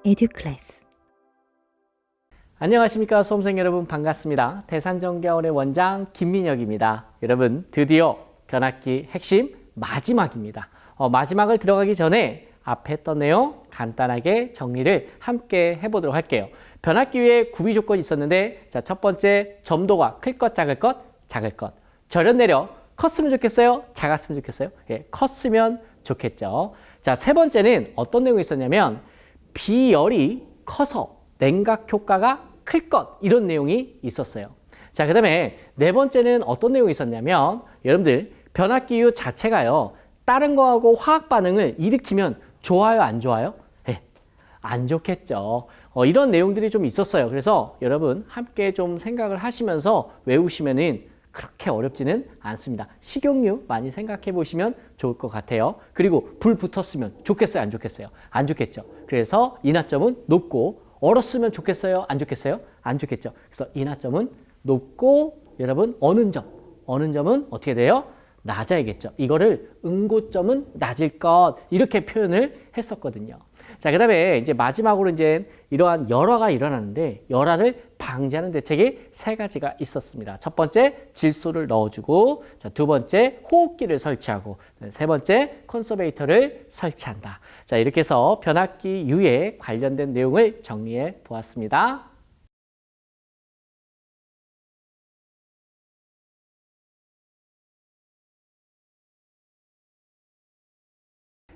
에듀클래스. 안녕하십니까 수험생 여러분, 반갑습니다. 대산정겨울의 원장 김민혁입니다. 여러분, 드디어 변학기 핵심 마지막입니다. 마지막을 들어가기 전에 앞에 했던 내용 간단하게 정리를 함께 해보도록 할게요. 변학기 위에 구비 조건이 있었는데, 자, 첫 번째, 점도가 클 것, 작을 것, 작을 것. 절연 내려 컸으면 좋겠어요? 작았으면 좋겠어요? 예, 컸으면 좋겠죠. 자, 세 번째는 어떤 내용이 있었냐면, 비열이 커서 냉각 효과가 클 것, 이런 내용이 있었어요. 자, 그 다음에 네 번째는 어떤 내용이 있었냐면, 여러분들 변학기유 자체가요, 다른 거하고 화학 반응을 일으키면 좋아요, 안 좋아요? 네, 안 좋겠죠. 이런 내용들이 좀 있었어요. 그래서 여러분 함께 좀 생각을 하시면서 외우시면은 그렇게 어렵지는 않습니다. 식용유 많이 생각해 보시면 좋을 것 같아요. 그리고 불 붙었으면 좋겠어요, 안 좋겠어요? 안 좋겠죠. 그래서 인하점은 높고, 얼었으면 좋겠어요, 안 좋겠어요? 안 좋겠죠. 그래서 인하점은 높고, 여러분 어는 점은 어떻게 돼요? 낮아야겠죠. 이거를 응고점은 낮을 것, 이렇게 표현을 했었거든요. 자, 그 다음에 이제 마지막으로 이제 이러한 열화가 일어나는데, 열화를 방지하는 대책이 세 가지가 있었습니다. 첫 번째, 질소를 넣어주고, 자, 두 번째, 호흡기를 설치하고, 세 번째, 컨서베이터를 설치한다. 자, 이렇게 해서 변학기 유에 관련된 내용을 정리해 보았습니다.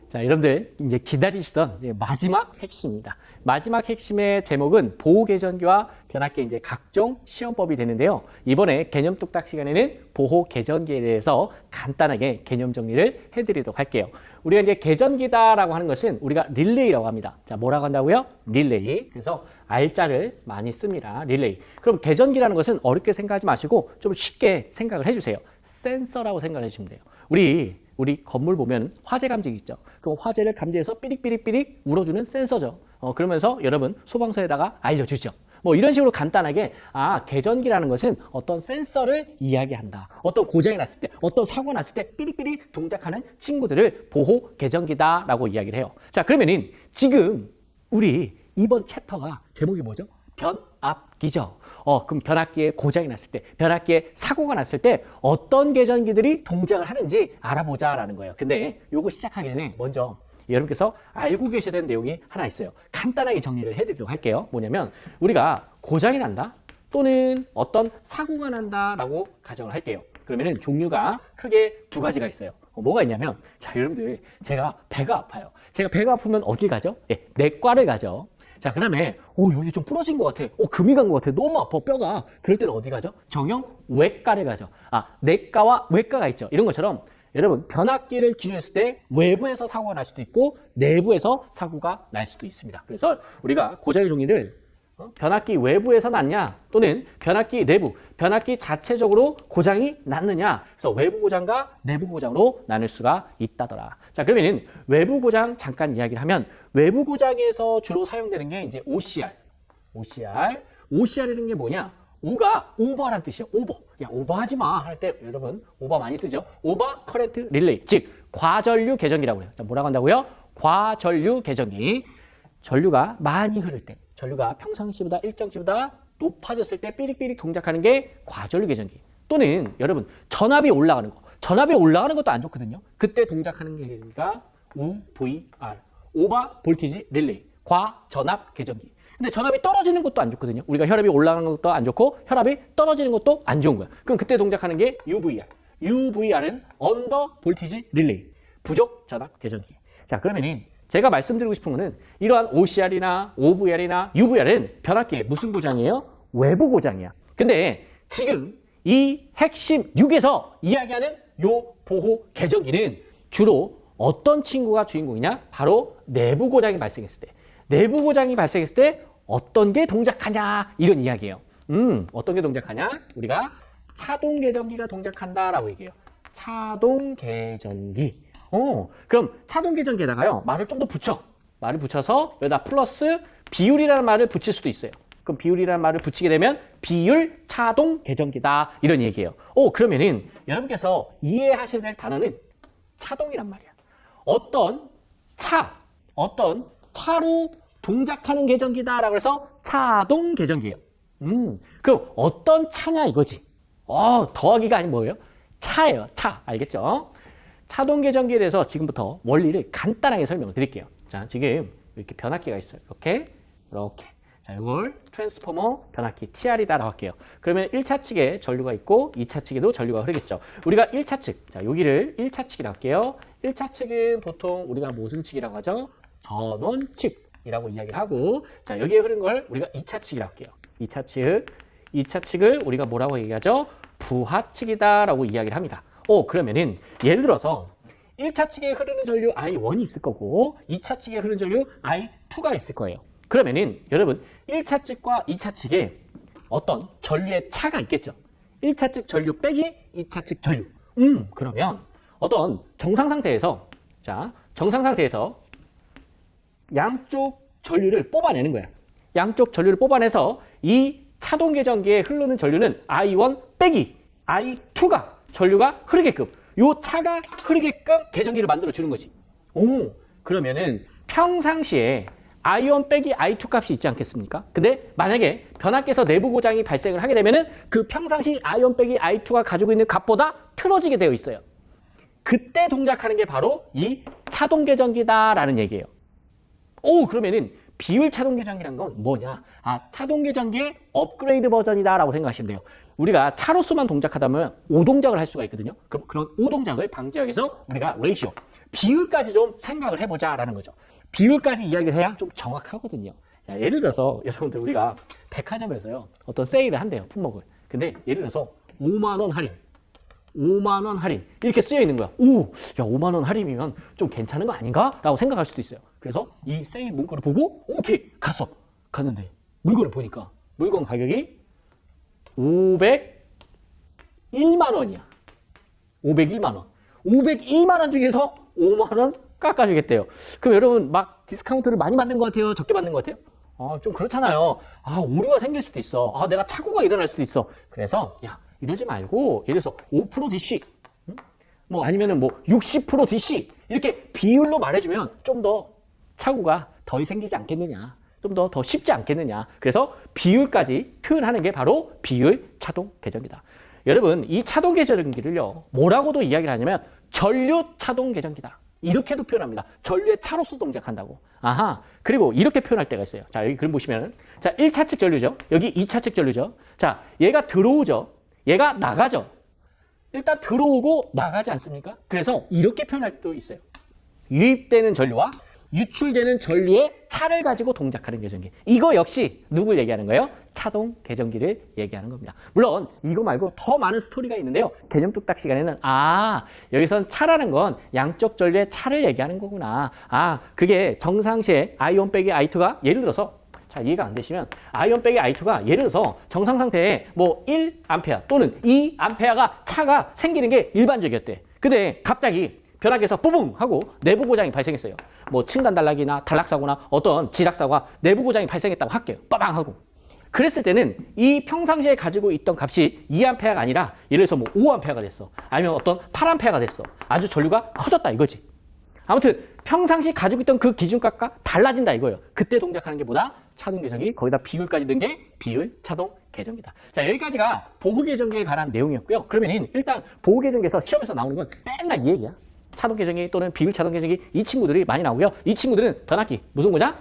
자, 여러분들 이제 기다리시던 이제 마지막 핵심입니다. 마지막 핵심의 제목은 보호개전기와 변학기 이제 각종 시험법이 되는데요. 이번에 개념 뚝딱 시간에는 보호개전기에 대해서 간단하게 개념 정리를 해드리도록 할게요. 우리가 이제 개전기다라고 하는 것은 우리가 릴레이라고 합니다. 자, 뭐라고 한다고요? 릴레이. 그래서 R자를 많이 씁니다. 릴레이. 그럼 개전기라는 것은 어렵게 생각하지 마시고 좀 쉽게 생각을 해주세요. 센서라고 생각을 해주시면 돼요. 우리 건물 보면 화재 감지기 있죠. 그럼 화재를 감지해서 삐릭삐릭삐릭 울어주는 센서죠. 그러면서 여러분 소방서에다가 알려주죠. 뭐 이런 식으로 간단하게, 개전기라는 것은 어떤 센서를 이야기한다. 어떤 고장이 났을 때, 어떤 사고가 났을 때 삐릭삐릭 동작하는 친구들을 보호 개전기다라고 이야기를 해요. 자, 그러면은 지금 우리 이번 챕터가 제목이 뭐죠? 변압기죠. 그럼 변압기에 고장이 났을 때, 변압기에 사고가 났을 때 어떤 개전기들이 동작을 하는지 알아보자라는 거예요. 근데 요거 시작하기 전에 먼저 여러분께서 알고 계셔야 되는 내용이 하나 있어요. 간단하게 정리를 해드리도록 할게요. 뭐냐면, 우리가 고장이 난다 또는 어떤 사고가 난다라고 가정을 할게요. 그러면은 종류가 크게 두 가지가 있어요. 뭐가 있냐면, 자, 여러분들 제가 배가 아파요. 제가 배가 아프면 어디 가죠? 네, 내과를 가죠. 자, 그 다음에 여기 좀 부러진 것 같아. 금이 간 것 같아. 너무 아파, 뼈가. 그럴 때는 어디 가죠? 정형 외과를 가죠. 내과와 외과가 있죠. 이런 것처럼 여러분 변압기를 기준했을 때 외부에서 사고가 날 수도 있고 내부에서 사고가 날 수도 있습니다. 그래서 우리가 고장의 종류를 변압기 외부에서 났냐 또는 변압기 내부, 변압기 자체적으로 고장이 났느냐, 그래서 외부 고장과 내부 고장으로 나눌 수가 있다더라. 자, 그러면은 외부 고장 잠깐 이야기를 하면, 외부 고장에서 주로 사용되는 게 이제 OCR이라는 게 뭐냐? O가 오버라는 뜻이에요. 오버. 야, 오버하지 마 할 때 여러분 오버 많이 쓰죠. 오버 커렌트 릴레이, 즉 과전류 개전기라고 해요. 자, 뭐라고 한다고요? 과전류 개전기. 전류가 많이 흐를 때, 전류가 평상시보다 일정치보다 높아졌을 때 삐릭삐릭 동작하는 게 과전류 개전기. 또는 여러분 전압이 올라가는 거, 전압이 올라가는 것도 안 좋거든요. 그때 동작하는 게가 OVR, 오버 볼티지 릴레이, 과전압 개전기. 근데 전압이 떨어지는 것도 안 좋거든요. 우리가 혈압이 올라가는 것도 안 좋고 혈압이 떨어지는 것도 안 좋은 거야. 그럼 그때 동작하는 게 UVR. UVR은 언더 볼티지 릴레이, 부족 전압 개전기. 자, 그러면은 제가 말씀드리고 싶은 거는, 이러한 OCR이나 OVR이나 UVR은 변압기의 무슨 고장이에요? 외부 고장이야. 근데 지금 이 핵심 6에서 이야기하는 요 보호 개전기는 주로 어떤 친구가 주인공이냐? 바로 내부 고장이 발생했을 때. 내부 고장이 발생했을 때 어떤 게 동작하냐, 이런 이야기예요. 어떤 게 동작하냐? 우리가 차동 개전기가 동작한다라고 얘기해요. 차동 개전기. 그럼 차동 개전기에다가요, 말을 좀 더 붙여. 말을 붙여서 여기다 플러스 비율이라는 말을 붙일 수도 있어요. 그럼 비율이라는 말을 붙이게 되면 비율 차동 개전기다, 이런 얘기예요. 그러면은 여러분께서 이해하셔야 될 단어는 차동이란 말이야. 어떤 차로 동작하는 계전기다라고 해서 차동 계전기예요. 그럼 어떤 차냐 이거지. 더하기가 아니 뭐예요? 차예요. 차. 알겠죠? 차동 계전기에 대해서 지금부터 원리를 간단하게 설명을 드릴게요. 자, 지금 이렇게 변압기가 있어요. 이렇게. 자, 이걸 트랜스포머 변압기 TR이다라고 할게요. 그러면 1차 측에 전류가 있고 2차 측에도 전류가 흐르겠죠. 우리가 1차 측, 자, 여기를 1차 측이라고 할게요. 1차 측은 보통 우리가 무슨 측이라고 하죠? 전원 측이라고 이야기를 하고, 자, 여기에 흐른 걸 우리가 2차 측이라고 할게요. 2차 측을 우리가 뭐라고 얘기하죠? 부하 측이다라고 이야기를 합니다. 그러면은 예를 들어서 1차 측에 흐르는 전류 I1이 있을 거고 2차 측에 흐르는 전류 I2가 있을 거예요. 그러면은 여러분 1차 측과 2차 측에 어떤 전류의 차가 있겠죠. 1차 측 전류 빼기 2차 측 전류. 그러면 어떤 정상 상태에서 양쪽 전류를 뽑아내는 거야. 양쪽 전류를 뽑아내서 이 차동 계전기에 흐르는 전류는 I1 빼기 I2가 전류가 흐르게끔, 요 차가 흐르게끔 계전기를 만들어 주는 거지. 그러면은 평상시에 I1 빼기 I2 값이 있지 않겠습니까? 근데 만약에 변압기에서 내부 고장이 발생을 하게 되면은 그 평상시 I1 빼기 I2가 가지고 있는 값보다 틀어지게 되어 있어요. 그때 동작하는 게 바로 이 차동 계전기다라는 얘기예요. 그러면은 비율 차동 계전기란 건 뭐냐? 차동 계전기의 업그레이드 버전이다라고 생각하시면 돼요. 우리가 차로수만 동작하다면 5동작을 할 수가 있거든요. 그럼 그런 5동작을 방지하기 위해서 우리가 레이시오, 비율까지 좀 생각을 해보자라는 거죠. 비율까지 이야기를 해야 좀 정확하거든요. 자, 예를 들어서 여러분들 우리가 백화점에서요 어떤 세일을 한대요, 품목을. 근데 예를 들어서 5만 원 할인, 5만 원 할인 이렇게 쓰여 있는 거야. 야, 5만 원 할인이면 좀 괜찮은 거 아닌가? 라고 생각할 수도 있어요. 그래서 이 세일 문구를 보고 오케이 갔는데 물건을 보니까 물건 가격이 501만 원이야. 501만 원. 501만 원 중에서 5만 원 깎아주겠대요. 그럼 여러분 막 디스카운트를 많이 받는 것 같아요? 적게 받는 것 같아요? 좀 그렇잖아요. 오류가 생길 수도 있어. 내가 착오가 일어날 수도 있어. 그래서 야, 이러지 말고 예를 들어서 5% DC, 아니면은 60% DC 이렇게 비율로 말해주면 좀 더 착오가 덜 생기지 않겠느냐. 좀 더 쉽지 않겠느냐. 그래서 비율까지 표현하는 게 바로 비율 차동 계전기다. 여러분, 이 차동 계전기를요, 뭐라고도 이야기를 하냐면 전류 차동 계전기다. 이렇게도 표현합니다. 전류의 차로서 동작한다고. 그리고 이렇게 표현할 때가 있어요. 자, 여기 그림 보시면은, 자, 1차 측 전류죠. 여기 2차 측 전류죠. 자, 얘가 들어오죠. 얘가 나가죠. 일단 들어오고 나가지 않습니까? 그래서 이렇게 표현할 때도 있어요. 유입되는 전류와 유출되는 전류의 차를 가지고 동작하는 계전기. 이거 역시 누굴 얘기하는 거예요? 차동 계전기를 얘기하는 겁니다. 물론 이거 말고 더 많은 스토리가 있는데요. 개념 뚝딱 시간에는 여기선 차라는 건 양쪽 전류의 차를 얘기하는 거구나. 그게 정상시에 I1 빼기 I2가 예를 들어서, 자, 이해가 안 되시면 I1 빼기 I2가 예를 들어서 정상 상태에 1A 또는 2A가 차가 생기는 게 일반적이었대. 근데 갑자기 변압기에서 뿌붕 하고 내부 고장이 발생했어요. 층간 단락이나 단락사고나 어떤 지락사고가 내부 고장이 발생했다고 할게요. 빠방 하고. 그랬을 때는 이 평상시에 가지고 있던 값이 2A가 아니라 예를 들어서 5A가 됐어. 아니면 어떤 8A가 됐어. 아주 전류가 커졌다 이거지. 아무튼 평상시 가지고 있던 그 기준값과 달라진다 이거예요. 그때 동작하는 게 뭐다? 차동 계전기. 거기다 비율까지 넣은 게 비율 차동 계전기다. 자, 여기까지가 보호 계전기에 관한 내용이었고요. 그러면 일단 보호 계전기에서 시험에서 나오는 건 맨날 이 얘기야. 차동 계전기 또는 비율 차동 계전기, 이 친구들이 많이 나오고요. 이 친구들은 변압기 무슨 고장?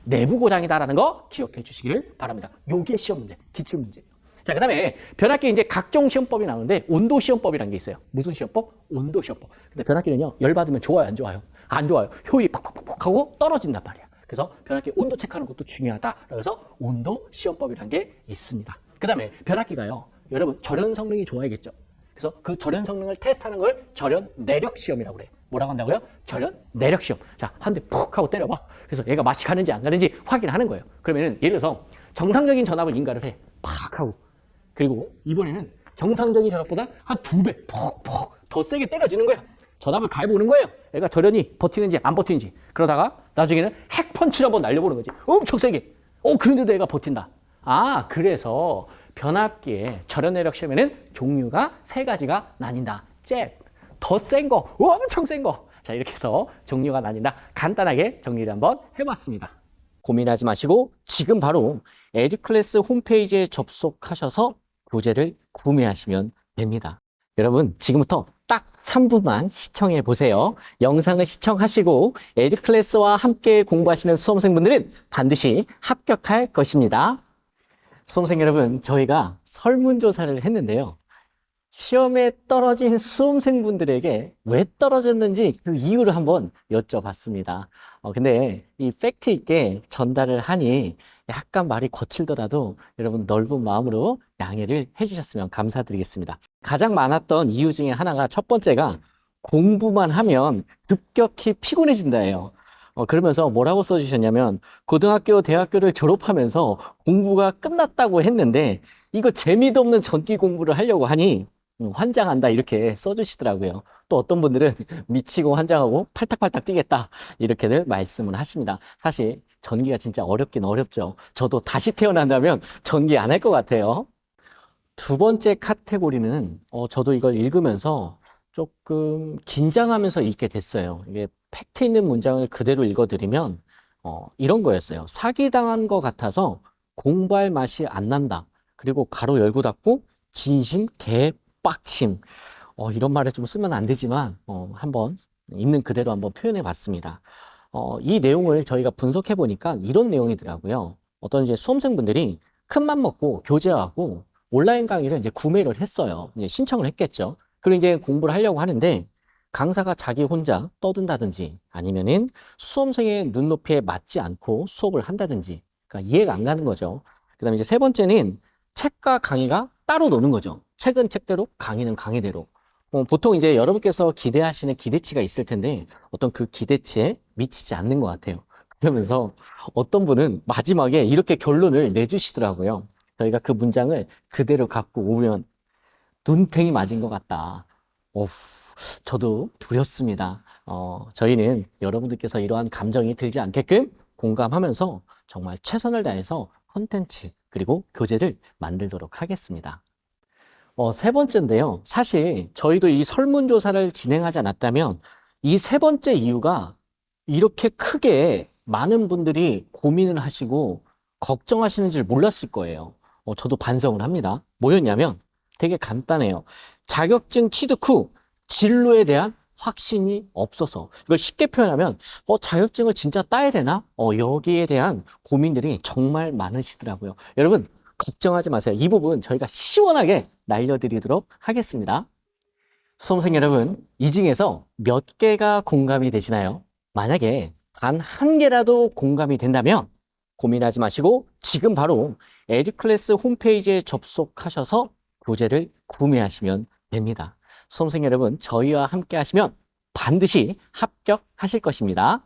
내부 고장이다라는 거 기억해 주시기를 바랍니다. 요게 시험 문제, 기출 문제. 자, 그 다음에 변압기 이제 각종 시험법이 나오는데 온도 시험법이라는 게 있어요. 무슨 시험법? 온도 시험법. 근데 변압기는요, 열 받으면 좋아요, 안 좋아요? 안 좋아요. 효율이 팍팍팍 하고 떨어진단 말이야. 그래서 변압기 온도 체크하는 것도 중요하다. 그래서 온도 시험법이라는 게 있습니다. 그 다음에 변압기가요, 여러분 절연 성능이 좋아야겠죠. 그래서 그 절연 성능을 테스트하는 걸 절연 내력 시험이라고 그래. 뭐라고 한다고요? 절연 내력 시험. 자, 한 대 푹 하고 때려봐. 그래서 얘가 맛이 가는지 안 가는지 확인하는 거예요. 그러면은 예를 들어서 정상적인 전압을 인가를 해. 팍 하고. 그리고 이번에는 정상적인 전압보다 한 2배 퍽퍽 더 세게 때려주는 거야. 전압을 가해보는 거예요. 얘가 절연이 버티는지 안 버티는지. 그러다가 나중에는 핵펀치를 한번 날려보는 거지. 엄청 세게. 그런데도 얘가 버틴다. 그래서 변압기의 절연 내력 시험에는 종류가 3가지가 나뉜다. 더 센 거, 엄청 센 거. 자, 이렇게 해서 종류가 나뉜다. 간단하게 정리를 한번 해봤습니다. 고민하지 마시고 지금 바로 에듀클래스 홈페이지에 접속하셔서 교재를 구매하시면 됩니다. 여러분, 지금부터 딱 3분만 시청해 보세요. 영상을 시청하시고 에듀클래스와 함께 공부하시는 수험생분들은 반드시 합격할 것입니다. 수험생 여러분, 저희가 설문조사를 했는데요. 시험에 떨어진 수험생분들에게 왜 떨어졌는지 그 이유를 한번 여쭤봤습니다. 근데 이 팩트 있게 전달을 하니 약간 말이 거칠더라도 여러분 넓은 마음으로 양해를 해주셨으면 감사드리겠습니다. 가장 많았던 이유 중에 하나가 첫 번째가 공부만 하면 급격히 피곤해진다예요. 그러면서 뭐라고 써주셨냐면 고등학교, 대학교를 졸업하면서 공부가 끝났다고 했는데 이거 재미도 없는 전기 공부를 하려고 하니 환장한다 이렇게 써주시더라고요. 또 어떤 분들은 미치고 환장하고 팔딱팔딱 뛰겠다 이렇게들 말씀을 하십니다. 사실 전기가 진짜 어렵긴 어렵죠. 저도 다시 태어난다면 전기 안 할 것 같아요. 두 번째 카테고리는 저도 이걸 읽으면서 조금 긴장하면서 읽게 됐어요. 이게 팩트 있는 문장을 그대로 읽어드리면 이런 거였어요. 사기당한 것 같아서 공부할 맛이 안 난다. 그리고 가로 열고 닫고 진심 개빡침. 이런 말을 좀 쓰면 안 되지만 한번 있는 그대로 한번 표현해 봤습니다. 이 내용을 저희가 분석해 보니까 이런 내용이더라고요. 어떤 이제 수험생분들이 큰맘 먹고 교재하고 온라인 강의를 이제 구매를 했어요. 이제 신청을 했겠죠. 그리고 이제 공부를 하려고 하는데 강사가 자기 혼자 떠든다든지 아니면은 수험생의 눈높이에 맞지 않고 수업을 한다든지 그러니까 이해가 안 가는 거죠. 그다음에 이제 세 번째는 책과 강의가 따로 노는 거죠. 책은 책대로, 강의는 강의대로. 보통 이제 여러분께서 기대하시는 기대치가 있을 텐데 어떤 그 기대치에 미치지 않는 것 같아요. 그러면서 어떤 분은 마지막에 이렇게 결론을 내주시더라고요. 저희가 그 문장을 그대로 갖고 오면 눈탱이 맞은 것 같다. 저도 두렵습니다. 저희는 여러분들께서 이러한 감정이 들지 않게끔 공감하면서 정말 최선을 다해서 컨텐츠 그리고 교재를 만들도록 하겠습니다. 세 번째인데요. 사실 저희도 이 설문조사를 진행하지 않았다면 이 세 번째 이유가 이렇게 크게 많은 분들이 고민을 하시고 걱정하시는 줄 몰랐을 거예요. 저도 반성을 합니다. 뭐였냐면 되게 간단해요. 자격증 취득 후 진로에 대한 확신이 없어서 이걸 쉽게 표현하면 자격증을 진짜 따야 되나? 여기에 대한 고민들이 정말 많으시더라고요. 여러분 걱정하지 마세요. 이 부분 저희가 시원하게 날려드리도록 하겠습니다. 수험생 여러분, 이 중에서 몇 개가 공감이 되시나요? 만약에 단 한 개라도 공감이 된다면 고민하지 마시고 지금 바로 에듀클래스 홈페이지에 접속하셔서 교재를 구매하시면 됩니다. 수험생 여러분, 저희와 함께 하시면 반드시 합격하실 것입니다.